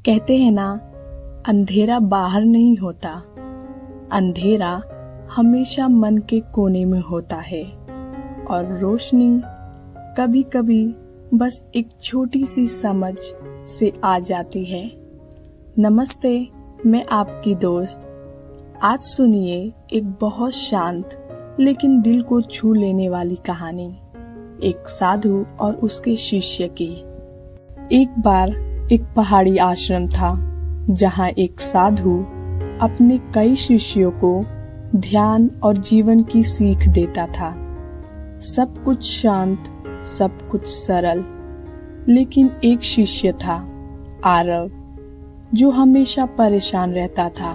कहते हैं ना, अंधेरा बाहर नहीं होता, अंधेरा हमेशा मन के कोने में होता है और रोशनी कभी कभी बस एक छोटी सी समझ से आ जाती है। नमस्ते, मैं आपकी दोस्त। आज सुनिए एक बहुत शांत लेकिन दिल को छू लेने वाली कहानी, एक साधु और उसके शिष्य की। एक बार एक पहाड़ी आश्रम था जहाँ एक साधु अपने कई शिष्यों को ध्यान और जीवन की सीख देता था। सब कुछ शांत, सब कुछ सरल, लेकिन एक शिष्य था, आरव, जो हमेशा परेशान रहता था,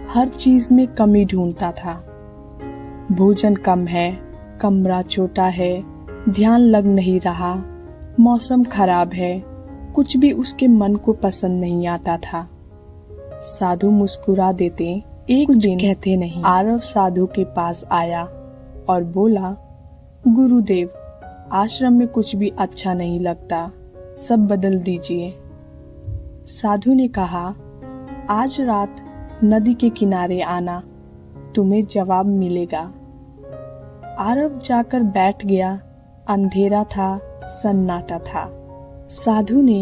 हर चीज में कमी ढूंढता था। भोजन कम है, कमरा छोटा है, ध्यान लग नहीं रहा, मौसम खराब है, कुछ भी उसके मन को पसंद नहीं आता था। साधु मुस्कुरा देते, एक दिन कहते नहीं। आरव साधु के पास आया और बोला, गुरुदेव, आश्रम में कुछ भी अच्छा नहीं लगता, सब बदल दीजिए। साधु ने कहा, आज रात नदी के किनारे आना, तुम्हें जवाब मिलेगा। आरव जाकर बैठ गया। अंधेरा था, सन्नाटा था। साधु ने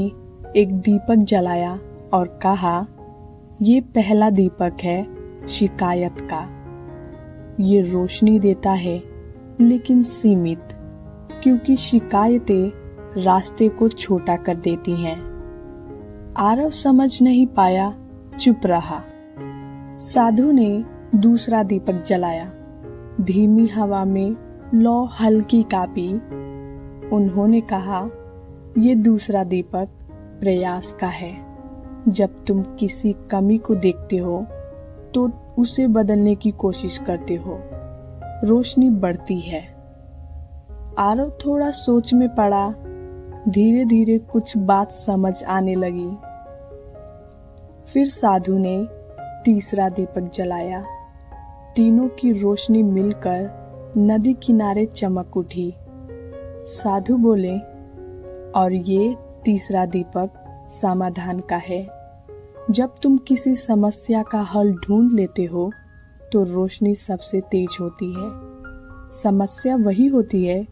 एक दीपक जलाया और कहा, ये पहला दीपक है शिकायत का। ये रोशनी देता है लेकिन सीमित, क्योंकि शिकायतें रास्ते को छोटा कर देती हैं। आरव समझ नहीं पाया, चुप रहा। साधु ने दूसरा दीपक जलाया। धीमी हवा में लौ हल्की कापी। उन्होंने कहा, ये दूसरा दीपक प्रयास का है। जब तुम किसी कमी को देखते हो तो उसे बदलने की कोशिश करते हो, रोशनी बढ़ती है। आरव थोड़ा सोच में पड़ा। धीरे धीरे कुछ बात समझ आने लगी। फिर साधु ने तीसरा दीपक जलाया। तीनों की रोशनी मिलकर नदी किनारे चमक उठी। साधु बोले, और ये तीसरा दीपक समाधान का है। जब तुम किसी समस्या का हल ढूंढ लेते हो तो रोशनी सबसे तेज होती है। समस्या वही होती है,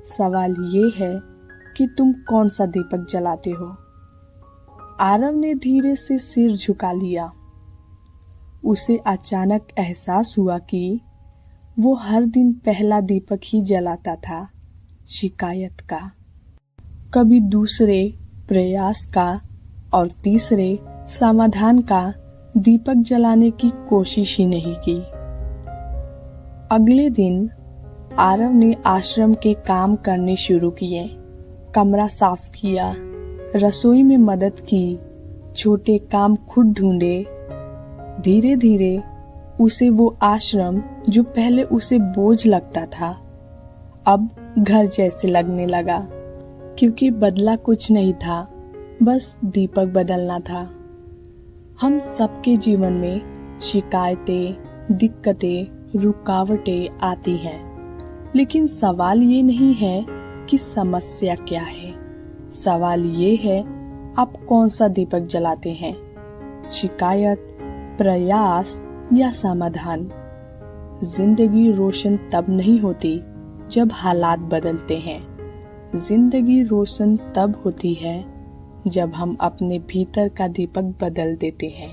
सवाल ये है कि तुम कौन सा दीपक जलाते हो। आरव ने धीरे से सिर झुका लिया। उसे अचानक एहसास हुआ कि वो हर दिन पहला दीपक ही जलाता था, शिकायत का, कभी दूसरे प्रयास का, और तीसरे समाधान का दीपक जलाने की कोशिश ही नहीं की। अगले दिन आरव ने आश्रम के काम करने शुरू किए। कमरा साफ किया, रसोई में मदद की, छोटे काम खुद ढूंढे। धीरे धीरे उसे वो आश्रम जो पहले उसे बोझ लगता था, अब घर जैसे लगने लगा, क्योंकि बदला कुछ नहीं था, बस दीपक बदलना था। हम सबके जीवन में शिकायतें, दिक्कतें, रुकावटें आती हैं, लेकिन सवाल ये नहीं है कि समस्या क्या है। सवाल ये है, आप कौन सा दीपक जलाते हैं, शिकायत, प्रयास या समाधान। जिंदगी रोशन तब नहीं होती जब हालात बदलते हैं। जिंदगी रोशन तब होती है जब हम अपने भीतर का दीपक बदल देते हैं।